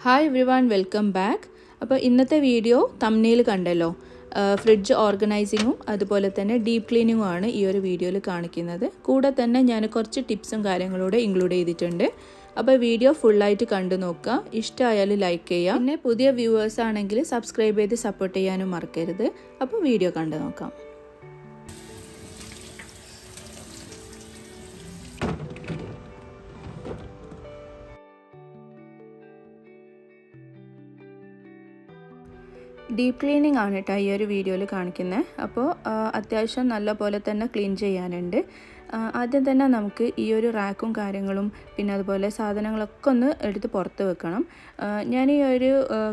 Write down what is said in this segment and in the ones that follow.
Hi everyone, welcome back. അപ്പോൾ ഇന്നത്തെ video thumbnail കണ്ടല്ലോ, ഫ്രിഡ്ജ് ഓർഗനൈസിങ്ങും അതുപോലെ തന്നെ ഡീപ്പ് ക്ലീനിങ്ങും ആണ് ഈ ഒരു വീഡിയോയിൽ കാണിക്കുന്നത്. കൂടെ തന്നെ ഞാൻ കുറച്ച് ടിപ്സും കാര്യങ്ങളൂടെ ഇൻക്ലൂഡ് ചെയ്തിട്ടുണ്ട്. അപ്പോൾ വീഡിയോ ഫുള്ളായിട്ട് കണ്ടു നോക്കുക. ഇഷ്ടമായാൽ ലൈക്ക് ചെയ്യുക. പിന്നെ പുതിയ വ്യൂവേഴ്സ് ആണെങ്കിൽ സബ്സ്ക്രൈബ് ചെയ്ത് സപ്പോർട്ട് ചെയ്യാനും മറക്കരുത്. അപ്പോൾ വീഡിയോ കണ്ടു നോക്കാം. ഡീപ്പ് ക്ലീനിങ് ആണ് കേട്ടോ ഈ ഒരു വീഡിയോയിൽ കാണിക്കുന്നത്. അപ്പോൾ അത്യാവശ്യം നല്ല പോലെ തന്നെ ക്ലീൻ ചെയ്യാനുണ്ട്. ആദ്യം തന്നെ നമുക്ക് ഈ ഒരു റാക്കും കാര്യങ്ങളും പിന്നെ അതുപോലെ സാധനങ്ങളൊക്കെ ഒന്ന് എടുത്ത് പുറത്ത് വെക്കണം. ഞാൻ ഈ ഒരു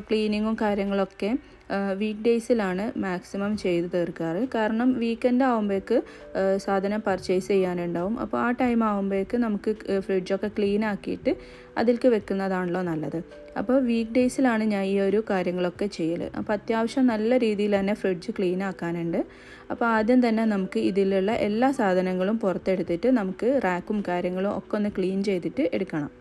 ക്ലീനിങ്ങും കാര്യങ്ങളൊക്കെ വീക്ക് ഡേയ്സിലാണ് മാക്സിമം ചെയ്ത് തീർക്കാറ്. കാരണം വീക്കെൻഡ് ആകുമ്പോഴേക്ക് സാധനം പർച്ചേസ് ചെയ്യാനുണ്ടാവും. അപ്പോൾ ആ ടൈം ആകുമ്പോഴേക്ക് നമുക്ക് ഫ്രിഡ്ജൊക്കെ ക്ലീൻ ആക്കിയിട്ട് അതിലേക്ക് വെക്കുന്നതാണല്ലോ നല്ലത്. അപ്പോൾ വീക്ക് ഡേയ്സിലാണ് ഞാൻ ഈ ഒരു കാര്യങ്ങളൊക്കെ ചെയ്യൽ. അപ്പോൾ അത്യാവശ്യം നല്ല രീതിയിൽ തന്നെ ഫ്രിഡ്ജ് ക്ലീൻ ആക്കാനുണ്ട്. അപ്പോൾ ആദ്യം തന്നെ നമുക്ക് ഇതിലുള്ള എല്ലാ സാധനങ്ങളും പുറത്തെടുത്തിട്ട് നമുക്ക് റാക്കും കാര്യങ്ങളും ഒക്കെ ഒന്ന് ക്ലീൻ ചെയ്തിട്ട് എടുക്കണം.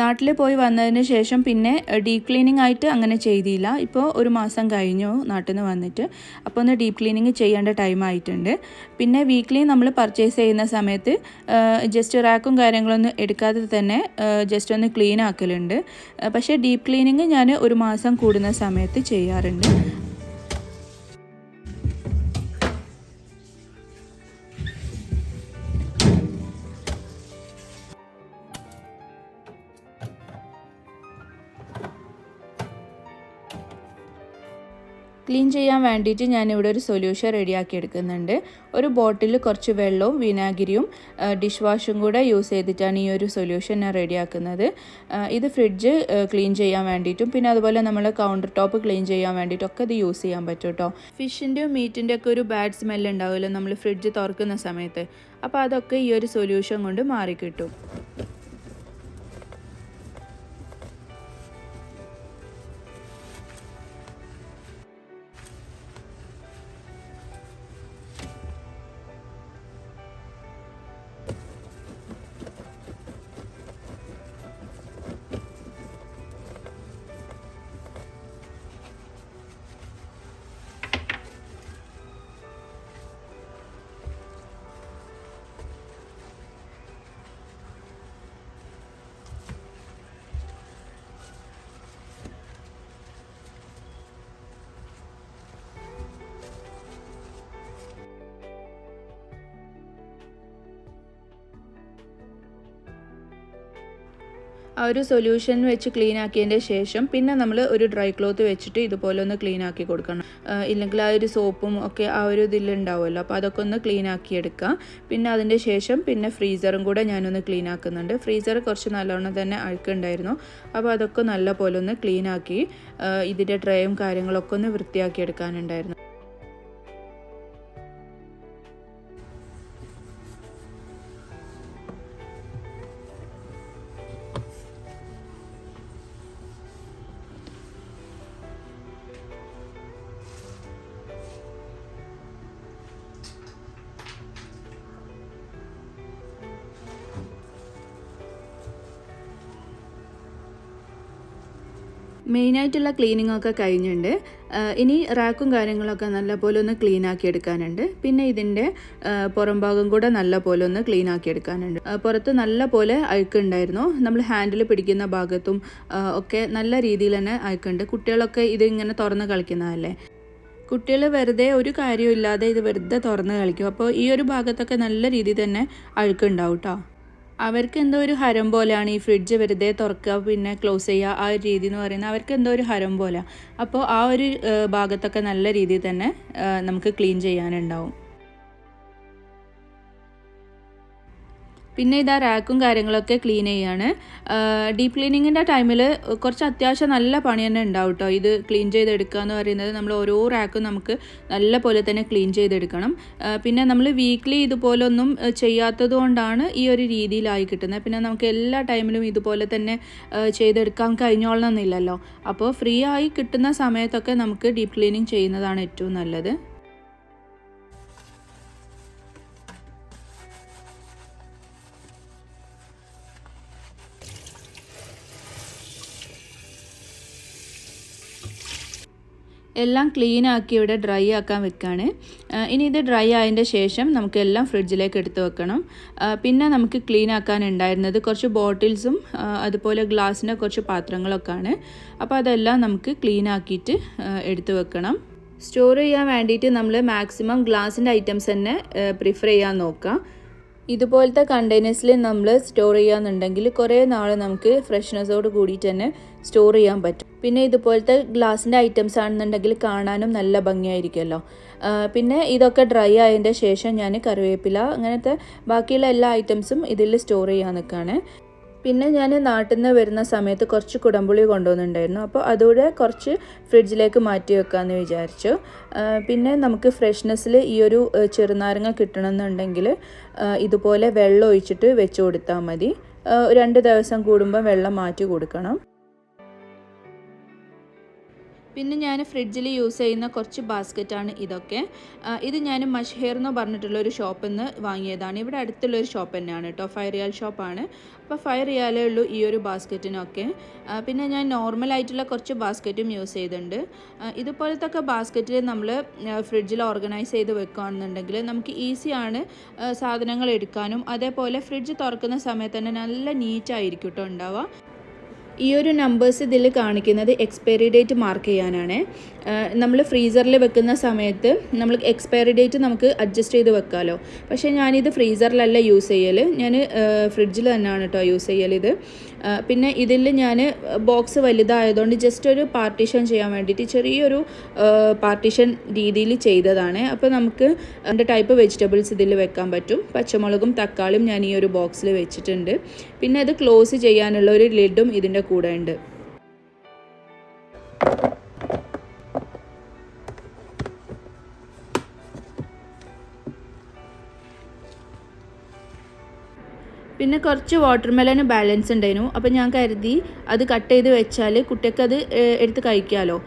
നാട്ടിൽ പോയി വന്നതിന് ശേഷം പിന്നെ ഡീപ്പ് ക്ലീനിങ് ആയിട്ട് അങ്ങനെ ചെയ്തില്ല. ഇപ്പോൾ ഒരു മാസം കഴിഞ്ഞു നാട്ടിൽ നിന്ന് വന്നിട്ട്. അപ്പോൾ ഒന്ന് ഡീപ്പ് ക്ലീനിങ് ചെയ്യേണ്ട ടൈം ആയിട്ടുണ്ട്. പിന്നെ വീക്ക്ലി നമ്മൾ പർച്ചേസ് ചെയ്യുന്ന സമയത്ത് ജസ്റ്റ് റാക്കും കാര്യങ്ങളൊന്നും എടുക്കാതെ തന്നെ ജസ്റ്റ് ഒന്ന് ക്ലീൻ ആക്കലുണ്ട്. പക്ഷേ ഡീപ്പ് ക്ലീനിങ് ഞാൻ ഒരു മാസം കൂടുന്ന സമയത്ത് ചെയ്യാറുണ്ട്. ക്ലീൻ ചെയ്യാൻ വേണ്ടിയിട്ട് ഞാനിവിടെ ഒരു സൊല്യൂഷൻ റെഡിയാക്കി എടുക്കുന്നുണ്ട്. ഒരു ബോട്ടിൽ കുറച്ച് വെള്ളവും വിനാഗിരിയും ഡിഷ് വാഷും കൂടെ യൂസ് ചെയ്തിട്ടാണ് ഈ ഒരു സൊല്യൂഷൻ ഞാൻ റെഡിയാക്കുന്നത്. ഇത് ഫ്രിഡ്ജ് ക്ലീൻ ചെയ്യാൻ വേണ്ടിയിട്ടും പിന്നെ അതുപോലെ നമ്മൾ കൗണ്ടർ ടോപ്പ് ക്ലീൻ ചെയ്യാൻ വേണ്ടിയിട്ടൊക്കെ ഇത് യൂസ് ചെയ്യാൻ പറ്റും കേട്ടോ. ഫിഷിൻ്റെയും മീറ്റിൻ്റെ ഒക്കെ ഒരു ബാഡ് സ്മെല്ല് ഉണ്ടാവുമല്ലോ നമ്മൾ ഫ്രിഡ്ജ് തുറക്കുന്ന സമയത്ത്. അപ്പോൾ അതൊക്കെ ഈ ഒരു സൊല്യൂഷൻ കൊണ്ട് മാറിക്കിട്ടും. ആ ഒരു സൊല്യൂഷൻ വെച്ച് ക്ലീൻ ആക്കിയതിൻ്റെ ശേഷം പിന്നെ നമ്മൾ ഒരു ഡ്രൈ ക്ലോത്ത് വെച്ചിട്ട് ഇതുപോലെ ഒന്ന് ക്ലീൻ ആക്കി കൊടുക്കണം. ഇല്ലെങ്കിൽ ആ ഒരു സോപ്പും ഒക്കെ ആ ഒരു ഇതിലുണ്ടാവുമല്ലോ. അപ്പോൾ അതൊക്കെ ഒന്ന് ക്ലീൻ ആക്കി എടുക്കുക. പിന്നെ അതിൻ്റെ ശേഷം പിന്നെ ഫ്രീസറും കൂടെ ഞാനൊന്ന് ക്ലീൻ ആക്കുന്നുണ്ട്. ഫ്രീസർ കുറച്ച് നല്ലോണം തന്നെ അഴുക്കുണ്ടായിരുന്നു. അപ്പോൾ അതൊക്കെ നല്ല പോലെ ഒന്ന് ക്ലീൻ ആക്കി ഇതിൻ്റെ ട്രേയും കാര്യങ്ങളൊക്കെ ഒന്ന് വൃത്തിയാക്കി എടുക്കാനുണ്ടായിരുന്നു. മെയിനായിട്ടുള്ള ക്ലീനിങ് ഒക്കെ കഴിഞ്ഞിട്ടുണ്ട്. ഇനി റാക്കും കാര്യങ്ങളൊക്കെ നല്ലപോലെ ഒന്ന് ക്ലീൻ ആക്കി എടുക്കാനുണ്ട്. പിന്നെ ഇതിൻ്റെ പുറം ഭാഗം കൂടെ നല്ലപോലെ ഒന്ന് ക്ലീൻ ആക്കി എടുക്കാനുണ്ട്. പുറത്ത് നല്ല പോലെ അഴുക്കുണ്ടായിരുന്നു. നമ്മൾ ഹാൻഡിൽ പിടിക്കുന്ന ഭാഗത്തും ഒക്കെ നല്ല രീതിയിൽ തന്നെ അഴുക്കുണ്ട്. കുട്ടികളൊക്കെ ഇത് ഇങ്ങനെ തുറന്ന് കളിക്കുന്നതല്ലേ. കുട്ടികൾ വെറുതെ ഒരു കാര്യമില്ലാതെ ഇത് വെറുതെ തുറന്ന് കളിക്കും. അപ്പോൾ ഈ ഒരു ഭാഗത്തൊക്കെ നല്ല രീതിയിൽ തന്നെ അഴുക്കുണ്ടാവും കേട്ടോ. അവർക്ക് എന്തോ ഒരു ഹരം പോലെയാണ് ഈ ഫ്രിഡ്ജ് വെറുതെ തുറക്കുക പിന്നെ ക്ലോസ് ചെയ്യുക. ആ ഒരു രീതി എന്ന് പറയുന്നത് അവർക്ക് എന്തോ ഒരു ഹരം പോലെ. അപ്പോൾ ആ ഒരു ഭാഗത്തൊക്കെ നല്ല രീതിയിൽ തന്നെ നമുക്ക് ക്ലീൻ ചെയ്യാനുണ്ടാവും. പിന്നെ ഇതാ റാക്കും കാര്യങ്ങളൊക്കെ ക്ലീൻ ചെയ്യാണ്. ഡീപ്പ് ക്ലീനിങ്ങിൻ്റെ ടൈമിൽ കുറച്ച് അത്യാവശ്യം നല്ല പണി തന്നെ ഉണ്ടാവും കേട്ടോ. ഇത് ക്ലീൻ ചെയ്തെടുക്കുക എന്ന് പറയുന്നത് നമ്മൾ ഓരോ റാക്കും നമുക്ക് നല്ല പോലെ തന്നെ ക്ലീൻ ചെയ്തെടുക്കണം. പിന്നെ നമ്മൾ വീക്ക്ലി ഇതുപോലെ ഒന്നും ചെയ്യാത്തത് കൊണ്ടാണ് ഈ ഒരു രീതിയിലായി കിട്ടുന്നത്. പിന്നെ നമുക്ക് എല്ലാ ടൈമിലും ഇതുപോലെ തന്നെ ചെയ്തെടുക്കാൻ കഴിഞ്ഞോളണമെന്നില്ലല്ലോ. അപ്പോൾ ഫ്രീ ആയി കിട്ടുന്ന സമയത്തൊക്കെ നമുക്ക് ഡീപ്പ് ക്ലീനിങ് ചെയ്യുന്നതാണ് ഏറ്റവും നല്ലത്. എല്ലാം ക്ലീൻ ആക്കി ഇവിടെ ഡ്രൈ ആക്കാൻ വെക്കുകയാണ്. ഇനി ഇത് ഡ്രൈ ആയതിൻ്റെ ശേഷം നമുക്കെല്ലാം ഫ്രിഡ്ജിലേക്ക് എടുത്ത് വെക്കണം. പിന്നെ നമുക്ക് ക്ലീൻ ആക്കാൻ ഉണ്ടായിരുന്നത് കുറച്ച് ബോട്ടിൽസും അതുപോലെ ഗ്ലാസിൻ്റെ കുറച്ച് പാത്രങ്ങളൊക്കെയാണ്. അപ്പോൾ അതെല്ലാം നമുക്ക് ക്ലീൻ ആക്കിയിട്ട് എടുത്ത് വെക്കണം. സ്റ്റോർ ചെയ്യാൻ വേണ്ടിയിട്ട് നമ്മൾ മാക്സിമം ഗ്ലാസിൻ്റെ ഐറ്റംസ് തന്നെ പ്രിഫർ ചെയ്യാൻ നോക്കുക. ഇതുപോലത്തെ കണ്ടെയ്നേഴ്സിൽ നമ്മൾ സ്റ്റോർ ചെയ്യാന്നുണ്ടെങ്കിൽ കുറേ നാൾ നമുക്ക് ഫ്രഷ്നെസ്സോട് കൂടിയിട്ട് തന്നെ സ്റ്റോർ ചെയ്യാൻ പറ്റും. പിന്നെ ഇതുപോലത്തെ ഗ്ലാസിൻ്റെ ഐറ്റംസ് ആണെന്നുണ്ടെങ്കിൽ കാണാനും നല്ല ഭംഗിയായിരിക്കുമല്ലോ. പിന്നെ ഇതൊക്കെ ഡ്രൈ ആയതിൻ്റെ ശേഷം ഞാൻ കറിവേപ്പില അങ്ങനത്തെ ബാക്കിയുള്ള എല്ലാ ഐറ്റംസും ഇതിൽ സ്റ്റോർ ചെയ്യാൻ നിൽക്കുകയാണ്. പിന്നെ ഞാൻ നാട്ടിൽ നിന്ന് വരുന്ന സമയത്ത് കുറച്ച് കുടംപുളി കൊണ്ടുവന്നിട്ടുണ്ടായിരുന്നു. അപ്പോൾ അതുകൂടെ കുറച്ച് ഫ്രിഡ്ജിലേക്ക് മാറ്റി വെക്കാമെന്ന് വിചാരിച്ചു. പിന്നെ നമുക്ക് ഫ്രഷ്നെസ്സിൽ ഈ ഒരു ചെറുനാരങ്ങ കിട്ടണമെന്നുണ്ടെങ്കിൽ ഇതുപോലെ വെള്ളം ഒഴിച്ചിട്ട് വെച്ച് കൊടുത്താൽ മതി. 2 ദിവസം കൂടുമ്പോൾ വെള്ളം മാറ്റി കൊടുക്കണം. പിന്നെ ഞാൻ ഫ്രിഡ്ജിൽ യൂസ് ചെയ്യുന്ന കുറച്ച് ബാസ്ക്കറ്റാണ് ഇതൊക്കെ. ഇത് ഞാൻ മഷ്ഹെയർ എന്ന് പറഞ്ഞിട്ടുള്ളൊരു ഷോപ്പിൽ നിന്ന് വാങ്ങിയതാണ്. ഇവിടെ അടുത്തുള്ളൊരു ഷോപ്പ് തന്നെയാണ് കേട്ടോ, 5 റിയാൽ ഷോപ്പാണ്. അപ്പോൾ 5 റിയാലേ ഉള്ളൂ ഈ ഒരു ബാസ്ക്കറ്റിനൊക്കെ. പിന്നെ ഞാൻ നോർമലായിട്ടുള്ള കുറച്ച് ബാസ്ക്കറ്റും യൂസ് ചെയ്തിട്ടുണ്ട്. ഇതുപോലത്തെ ബാസ്ക്കറ്റിൽ നമ്മൾ ഫ്രിഡ്ജിൽ ഓർഗനൈസ് ചെയ്ത് വെക്കുകയാണെന്നുണ്ടെങ്കിൽ നമുക്ക് ഈസിയാണ് സാധനങ്ങൾ എടുക്കാനും. അതേപോലെ ഫ്രിഡ്ജ് തുറക്കുന്ന സമയത്ത് തന്നെ നല്ല നീറ്റായിരിക്കും കേട്ടോ ഉണ്ടാവുക. ഈ ഒരു നമ്പേഴ്സ് ഇതിൽ കാണിക്കുന്നത് എക്സ്പയറി ഡേറ്റ് മാർക്ക് ചെയ്യാനാണ്. നമ്മൾ ഫ്രീസറിൽ വെക്കുന്ന സമയത്ത് നമ്മൾ എക്സ്പയറി ഡേറ്റ് നമുക്ക് അഡ്ജസ്റ്റ് ചെയ്ത് വെക്കാമല്ലോ. പക്ഷേ ഞാനിത് ഫ്രീസറിലല്ല യൂസ് ചെയ്യൽ, ഞാൻ ഫ്രിഡ്ജിൽ തന്നെയാണ് കേട്ടോ യൂസ് ചെയ്യൽ ഇത്. പിന്നെ ഇതിൽ ഞാൻ ബോക്സ് വലുതായതുകൊണ്ട് ജസ്റ്റ് ഒരു പാർട്ടീഷൻ ചെയ്യാൻ വേണ്ടിയിട്ട് ചെറിയൊരു പാർട്ടീഷൻ രീതിയിൽ ചെയ്തതാണ്. അപ്പോൾ നമുക്ക് 2 ടൈപ്പ് വെജിറ്റബിൾസ് ഇതിൽ വെക്കാൻ പറ്റും. പച്ചമുളകും തക്കാളിയും ഞാൻ ഈ ഒരു ബോക്സിൽ വെച്ചിട്ടുണ്ട്. പിന്നെ അത് ക്ലോസ് ചെയ്യാനുള്ള ഒരു ലിഡും ഇതിൻ്റെ കൂടെ ഉണ്ട്. പിന്നെ കുറച്ച് വാട്ടർമെലന് ബാലൻസ് ഉണ്ടായിരുന്നു. അപ്പോൾ ഞാൻ കരുതി അത് കട്ട് ചെയ്ത് വെച്ചാൽ കുട്ടികൾക്ക് അത് എടുത്ത് കഴിക്കാമല്ലോ.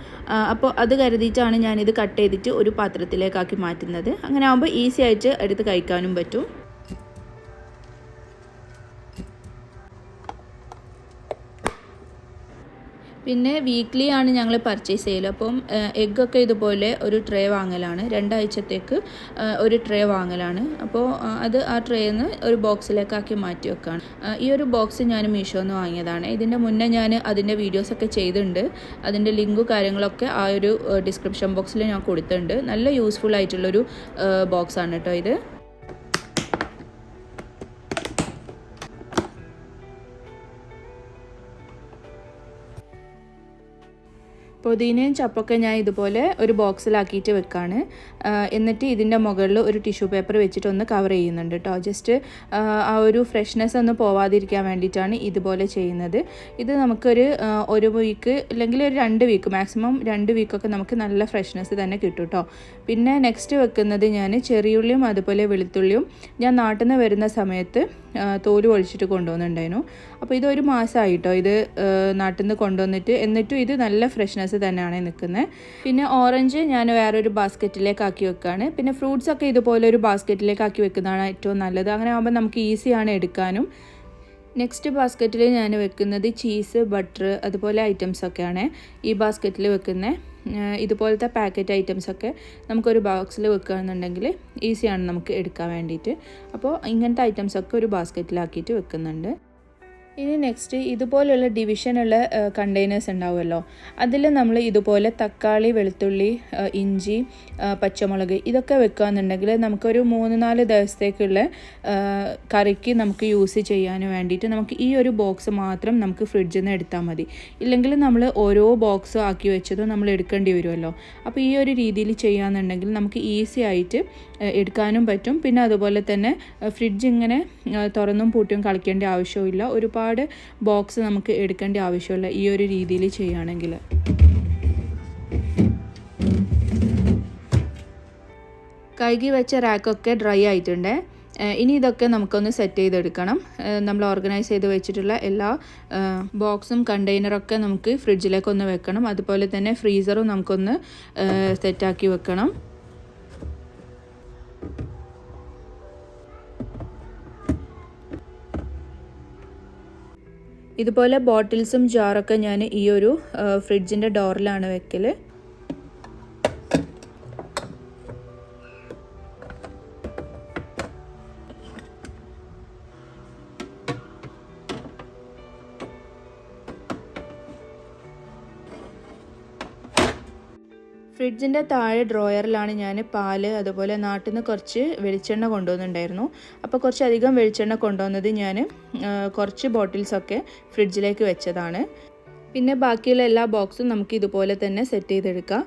അപ്പോൾ അത് കരുതിയിട്ടാണ് ഞാനിത് കട്ട് ചെയ്തിട്ട് ഒരു പാത്രത്തിലേക്കാക്കി മാറ്റുന്നത്. അങ്ങനെ ആകുമ്പോൾ ഈസി ആയിട്ട് എടുത്ത് കഴിക്കാനും പറ്റും. പിന്നെ വീക്ക്ലി ആണ് ഞങ്ങൾ പർച്ചേസ് ചെയ്യൽ. അപ്പം എഗ്ഗൊക്കെ ഇതുപോലെ ഒരു ട്രേ വാങ്ങലാണ്, 2 ആഴ്ചത്തേക്ക് ഒരു ട്രേ വാങ്ങലാണ്. അപ്പോൾ അത് ആ ട്രേന്ന് ഒരു ബോക്സിലേക്കാക്കി മാറ്റി വെക്കുകയാണ്. ഈ ഒരു ബോക്സ് ഞാൻ മീഷോന്ന് വാങ്ങിയതാണ്. ഇതിൻ്റെ മുന്നേ ഞാൻ അതിൻ്റെ വീഡിയോസൊക്കെ ചെയ്തിട്ടുണ്ട്. അതിൻ്റെ ലിങ്കും കാര്യങ്ങളൊക്കെ ആ ഒരു ഡിസ്ക്രിപ്ഷൻ ബോക്സിൽ ഞാൻ കൊടുത്തിട്ടുണ്ട്. നല്ല യൂസ്ഫുൾ ആയിട്ടുള്ളൊരു ബോക്സാണ് കേട്ടോ ഇത്. പുതിനയും ചപ്പൊക്കെ ഞാൻ ഇതുപോലെ ഒരു ബോക്സിലാക്കിയിട്ട് വെക്കാണ്. എന്നിട്ട് ഇതിൻ്റെ മുകളിൽ ഒരു ടിഷ്യൂ പേപ്പർ വെച്ചിട്ട് ഒന്ന് കവർ ചെയ്യുന്നുണ്ട് കേട്ടോ. ജസ്റ്റ് ആ ഒരു ഫ്രഷ്നെസ് ഒന്ന് പോവാതിരിക്കാൻ വേണ്ടിയിട്ടാണ് ഇതുപോലെ ചെയ്യുന്നത്. ഇത് നമുക്കൊരു 1 വീക്ക് അല്ലെങ്കിൽ ഒരു 2 വീക്ക്, മാക്സിമം 2 വീക്കൊക്കെ നമുക്ക് നല്ല ഫ്രഷ്നെസ് തന്നെ കിട്ടും കേട്ടോ. പിന്നെ നെക്സ്റ്റ് വെക്കുന്നത് ഞാൻ ചെറിയുള്ളിയും അതുപോലെ വെളുത്തുള്ളിയും ഞാൻ നാട്ടിൽ നിന്ന് വരുന്ന സമയത്ത് തോല് പൊളിച്ചിട്ട് കൊണ്ടുവന്നിട്ടുണ്ടായിരുന്നു. അപ്പോൾ ഇത് 1 മാസമായിട്ടോ ഇത് നാട്ടിൽ നിന്ന് കൊണ്ടുവന്നിട്ട്. എന്നിട്ടും ഇത് നല്ല ഫ്രഷ്നെസ് തന്നെയാണ് നിൽക്കുന്നത്. പിന്നെ ഓറഞ്ച് ഞാൻ വേറൊരു ബാസ്ക്കറ്റിലേക്ക് ആക്കി വെക്കുകയാണ്. പിന്നെ ഫ്രൂട്ട്സൊക്കെ ഇതുപോലെ ഒരു ബാസ്ക്കറ്റിലേക്ക് ആക്കി വെക്കുന്നതാണ് ഏറ്റവും നല്ലത്. അങ്ങനെ ആകുമ്പോൾ നമുക്ക് ഈസിയാണ് എടുക്കാനും. നെക്സ്റ്റ് ബാസ്ക്കറ്റിൽ ഞാൻ വെക്കുന്നത് ചീസ്, ബട്ടർ അതുപോലെ ഐറ്റംസൊക്കെയാണ് ഈ ബാസ്ക്കറ്റിൽ വെക്കുന്നത്. ഇതുപോലത്തെ പാക്കറ്റ് ഐറ്റംസൊക്കെ നമുക്കൊരു ബോക്സിൽ വെക്കുകയാണെന്നുണ്ടെങ്കിൽ ഈസിയാണ് നമുക്ക് എടുക്കാൻ വേണ്ടിയിട്ട്. അപ്പോൾ ഇങ്ങനത്തെ ഐറ്റംസൊക്കെ ഒരു ബാസ്ക്കറ്റിലാക്കിയിട്ട് വെക്കുന്നുണ്ട്. ഇനി നെക്സ്റ്റ് ഇതുപോലുള്ള ഡിവിഷനുള്ള കണ്ടെയ്നേഴ്സ് ഉണ്ടാവുമല്ലോ, അതിൽ നമ്മൾ ഇതുപോലെ തക്കാളി, വെളുത്തുള്ളി, ഇഞ്ചി, പച്ചമുളക് ഇതൊക്കെ വെക്കുകയെന്നുണ്ടെങ്കിൽ നമുക്കൊരു 3-4 ദിവസത്തേക്കുള്ള കറിക്ക് നമുക്ക് യൂസ് ചെയ്യാൻ വേണ്ടിയിട്ട് നമുക്ക് ഈ ഒരു ബോക്സ് മാത്രം നമുക്ക് ഫ്രിഡ്ജിൽ നിന്ന് എടുത്താൽ മതി. ഇല്ലെങ്കിൽ നമ്മൾ ഓരോ ബോക്സ് ആക്കി വെച്ചതും നമ്മൾ എടുക്കേണ്ടി വരുമല്ലോ. അപ്പോൾ ഈ ഒരു രീതിയിൽ ചെയ്യുകയെന്നുണ്ടെങ്കിൽ നമുക്ക് ഈസി ആയിട്ട് എടുക്കാനും പറ്റും. പിന്നെ അതുപോലെ തന്നെ ഫ്രിഡ്ജ് ഇങ്ങനെ തുറന്നും പൂട്ടിയും കളിക്കേണ്ട ആവശ്യമില്ല. ഒരുപാട് ബോക്സ് നമുക്ക് എടുക്കേണ്ട ആവശ്യമില്ല ഈ ഒരു രീതിയിൽ ചെയ്യുകയാണെങ്കിൽ. കഴുകി വെച്ച റാക്കൊക്കെ ഡ്രൈ ആയിട്ടുണ്ട്. ഇനി ഇതൊക്കെ നമുക്കൊന്ന് സെറ്റ് ചെയ്തെടുക്കണം. നമ്മൾ ഓർഗനൈസ് ചെയ്ത് വെച്ചിട്ടുള്ള എല്ലാ ബോക്സും കണ്ടെയ്നറൊക്കെ നമുക്ക് ഫ്രിഡ്ജിലേക്കൊന്ന് വെക്കണം. അതുപോലെ തന്നെ ഫ്രീസറും നമുക്കൊന്ന് സെറ്റാക്കി വെക്കണം. ഇതുപോലെ ബോട്ടിൽസും ജാറൊക്കെ ഞാൻ ഈ ഒരു ഫ്രിഡ്ജിൻ്റെ ഡോറിലാണ് വെക്കൽ. ഫ്രിഡ്ജിൻ്റെ താഴെ ഡ്രോയറിലാണ് ഞാൻ പാല് അതുപോലെ നാട്ടിൽ നിന്ന് കുറച്ച് വെളിച്ചെണ്ണ കൊണ്ടുവന്നിട്ടുണ്ടായിരുന്നു. അപ്പോൾ കുറച്ചധികം വെളിച്ചെണ്ണ കൊണ്ടുവന്നത് ഞാൻ കുറച്ച് ബോട്ടിൽസൊക്കെ ഫ്രിഡ്ജിലേക്ക് വെച്ചതാണ്. പിന്നെ ബാക്കിയുള്ള എല്ലാ ബോക്സും നമുക്ക് ഇതുപോലെ തന്നെ സെറ്റ് ചെയ്തെടുക്കാം.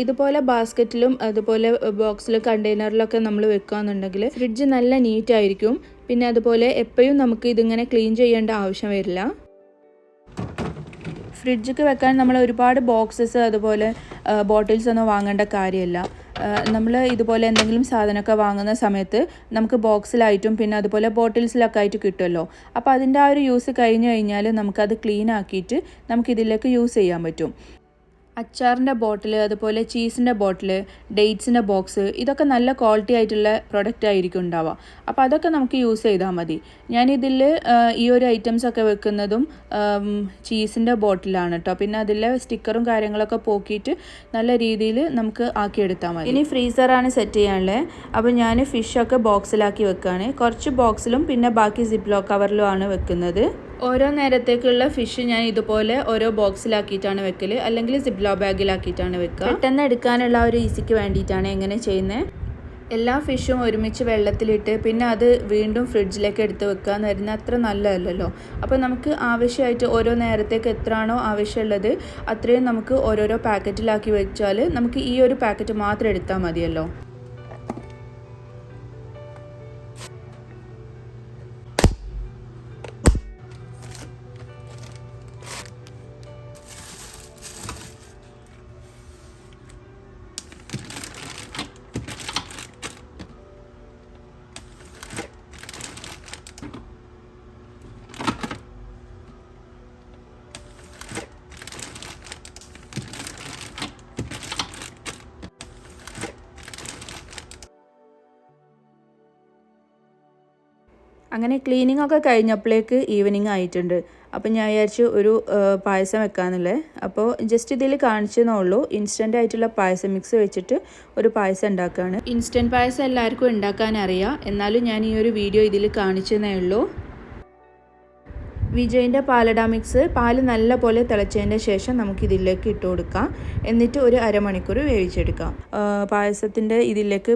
ഇതുപോലെ ബാസ്ക്കറ്റിലും അതുപോലെ ബോക്സിലും കണ്ടെയ്നറിലൊക്കെ നമ്മൾ വെക്കുകയെന്നുണ്ടെങ്കിൽ ഫ്രിഡ്ജ് നല്ല നീറ്റായിരിക്കും. പിന്നെ അതുപോലെ എപ്പോഴും നമുക്ക് ഇതിങ്ങനെ ക്ലീൻ ചെയ്യേണ്ട ആവശ്യം വരില്ല. ഫ്രിഡ്ജിക്ക് വെക്കാൻ നമ്മൾ ഒരുപാട് ബോക്സസ് അതുപോലെ ബോട്ടിൽസ് ഒന്നും വാങ്ങേണ്ട കാര്യമില്ല. നമ്മൾ ഇതുപോലെ എന്തെങ്കിലും സാധനമൊക്കെ വാങ്ങുന്ന സമയത്ത് നമുക്ക് ബോക്സിലായിട്ടും പിന്നെ അതുപോലെ ബോട്ടിൽസിലൊക്കെ ആയിട്ട് കിട്ടുമല്ലോ. അപ്പോൾ അതിൻ്റെ ആ ഒരു യൂസ് കഴിഞ്ഞ് കഴിഞ്ഞാൽ നമുക്കത് ക്ലീൻ ആക്കിയിട്ട് നമുക്കിതിലേക്ക് യൂസ് ചെയ്യാൻ പറ്റും. അച്ചാറിൻ്റെ ബോട്ടിൽ അതുപോലെ ചീസിൻ്റെ ബോട്ടിൽ, ഡേറ്റ്സിൻ്റെ ബോക്സ് ഇതൊക്കെ നല്ല ക്വാളിറ്റി ആയിട്ടുള്ള പ്രൊഡക്റ്റ് ആയിരിക്കും ഉണ്ടാവുക. അപ്പോൾ അതൊക്കെ നമുക്ക് യൂസ് ചെയ്താൽ മതി. ഞാനിതിൽ ഈ ഒരു ഐറ്റംസൊക്കെ വെക്കുന്നതും ചീസിൻ്റെ ബോട്ടിലാണ് കേട്ടോ. പിന്നെ അതിലെ സ്റ്റിക്കറും കാര്യങ്ങളൊക്കെ പോക്കിയിട്ട് നല്ല രീതിയിൽ നമുക്ക് ആക്കിയെടുത്താൽ മതി. ഇനി ഫ്രീസറാണ് സെറ്റ് ചെയ്യാനുള്ളത്. അപ്പോൾ ഞാൻ ഫിഷൊക്കെ ബോക്സിലാക്കി വെക്കുകയാണ്. കുറച്ച് ബോക്സിലും പിന്നെ ബാക്കി സിപ്ലോ കവറിലും ആണ് വെക്കുന്നത്. ഓരോ നേരത്തേക്കുള്ള ഫിഷ് ഞാൻ ഇതുപോലെ ഓരോ ബോക്സിലാക്കിയിട്ടാണ് വെക്കൽ, അല്ലെങ്കിൽ സിപ്ലോ ബാഗിലാക്കിയിട്ടാണ് വെക്കുക. പെട്ടെന്ന് എടുക്കാനുള്ള ഒരു ഈസിക്ക് വേണ്ടിയിട്ടാണ് എങ്ങനെ ചെയ്യുന്നത്. എല്ലാ ഫിഷും ഒരുമിച്ച് വെള്ളത്തിലിട്ട് പിന്നെ അത് വീണ്ടും ഫ്രിഡ്ജിലേക്ക് എടുത്ത് വെക്കുക എന്ന് പറയുന്നത് അത്ര നല്ലതല്ലല്ലോ. അപ്പോൾ നമുക്ക് ആവശ്യമായിട്ട് ഓരോ നേരത്തേക്ക് എത്രയാണോ ആവശ്യമുള്ളത് അത്രയും നമുക്ക് ഓരോരോ പാക്കറ്റിലാക്കി വെച്ചാൽ നമുക്ക് ഈ ഒരു പാക്കറ്റ് മാത്രം എടുത്താൽ മതിയല്ലോ. അങ്ങനെ ക്ലീനിങ് ഒക്കെ കഴിഞ്ഞപ്പോഴേക്ക് ഈവനിങ് ആയിട്ടുണ്ട്. അപ്പം ഞാൻ വിചാരിച്ചു ഒരു പായസം വെക്കാമെന്നുള്ളത്. അപ്പോൾ ജസ്റ്റ് ഇതിൽ കാണിച്ചെന്നേ ഉള്ളൂ. ഇൻസ്റ്റൻ്റ് ആയിട്ടുള്ള പായസം മിക്സ് വെച്ചിട്ട് ഒരു പായസം ഉണ്ടാക്കുകയാണ്. ഇൻസ്റ്റൻറ്റ് പായസം എല്ലാവർക്കും ഉണ്ടാക്കാൻ അറിയാം, എന്നാലും ഞാൻ ഈ ഒരു വീഡിയോ ഇതിൽ കാണിച്ചെന്നേ ഉള്ളൂ. വിജയിൻ്റെ പാലട മിക്സ് പാല് നല്ല പോലെ തിളച്ചതിൻ്റെ ശേഷം നമുക്കിതിലേക്ക് ഇട്ട് കൊടുക്കാം. എന്നിട്ട് ഒരു അരമണിക്കൂർ വേവിച്ചെടുക്കാം. പായസത്തിൻ്റെ ഇതിലേക്ക്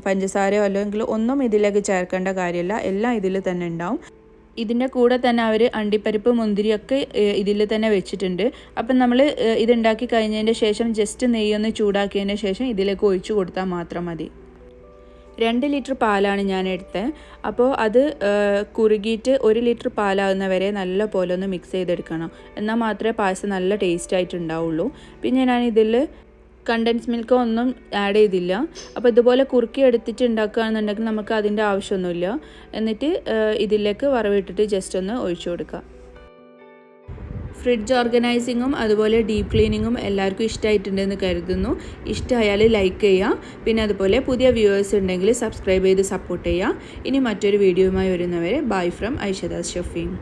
പഞ്ചസാരയോ അല്ലെങ്കിൽ ഒന്നും ഇതിലേക്ക് ചേർക്കേണ്ട കാര്യമില്ല, എല്ലാം ഇതിൽ തന്നെ ഉണ്ടാവും. ഇതിൻ്റെ കൂടെ തന്നെ അവർ അണ്ടിപ്പരിപ്പ് മുന്തിരിയൊക്കെ ഇതിൽ തന്നെ വെച്ചിട്ടുണ്ട്. അപ്പം നമ്മൾ ഇതുണ്ടാക്കി കഴിഞ്ഞതിൻ്റെ ശേഷം ജസ്റ്റ് നെയ്യൊന്ന് ചൂടാക്കിയതിന് ശേഷം ഇതിലേക്ക് ഒഴിച്ചു കൊടുത്താൽ മാത്രം മതി. 2 ലിറ്റർ പാലാണ് ഞാൻ എടുത്തത്. അപ്പോൾ അത് കുറുകിയിട്ട് 1 ലിറ്റർ പാലാകുന്നവരെ നല്ല പോലെ ഒന്ന് മിക്സ് ചെയ്തെടുക്കണം. എന്നാൽ മാത്രമേ പായസം നല്ല ടേസ്റ്റ് ആയിട്ടുണ്ടാവുള്ളൂ. പിന്നെ ഞാൻ ഇതിൽ കണ്ടൻസ് മിൽക്കോ ഒന്നും ആഡ് ചെയ്തില്ല. അപ്പോൾ ഇതുപോലെ കുറുക്കി എടുത്തിട്ട് ഉണ്ടാക്കുകയാണെന്നുണ്ടെങ്കിൽ നമുക്ക് അതിൻ്റെ ആവശ്യമൊന്നുമില്ല. എന്നിട്ട് ഇതിലേക്ക് വറവിട്ടിട്ട് ജസ്റ്റ് ഒന്ന് ഒഴിച്ചു കൊടുക്കുക. ഫ്രിഡ്ജ് ഓർഗനൈസിങ്ങും അതുപോലെ ഡീപ്പ് ക്ലീനിങ്ങും എല്ലാവർക്കും ഇഷ്ടമായിട്ടുണ്ടെന്ന് കരുതുന്നു. ഇഷ്ടമായാൽ ലൈക്ക് ചെയ്യുക. പിന്നെ അതുപോലെ പുതിയ വ്യൂവേഴ്സ് ഉണ്ടെങ്കിൽ സബ്സ്ക്രൈബ് ചെയ്ത് സപ്പോർട്ട് ചെയ്യുക. ഇനി മറ്റൊരു വീഡിയോയുമായി വരുന്നവരെ ബൈ ഫ്രം ഐഷദ ഷഫീം.